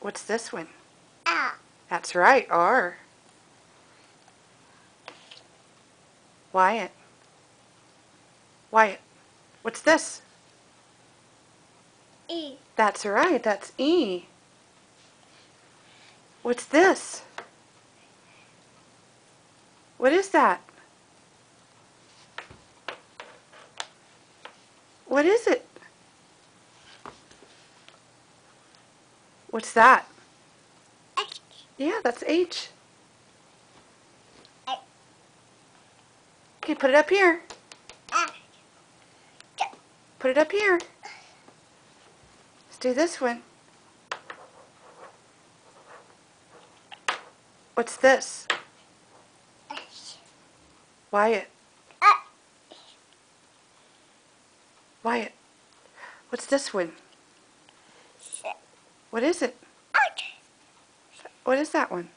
What's this one? R. That's right, R. Wyatt. Wyatt. What's this? E. That's right, that's E. What's this? What is that? What is it? What's that? H. Yeah, that's H. A. Okay, put it up here. A. Put it up here. Let's do this one. What's this? H. Wyatt. A. Wyatt. What's this one? S. What is it? H. What is that one?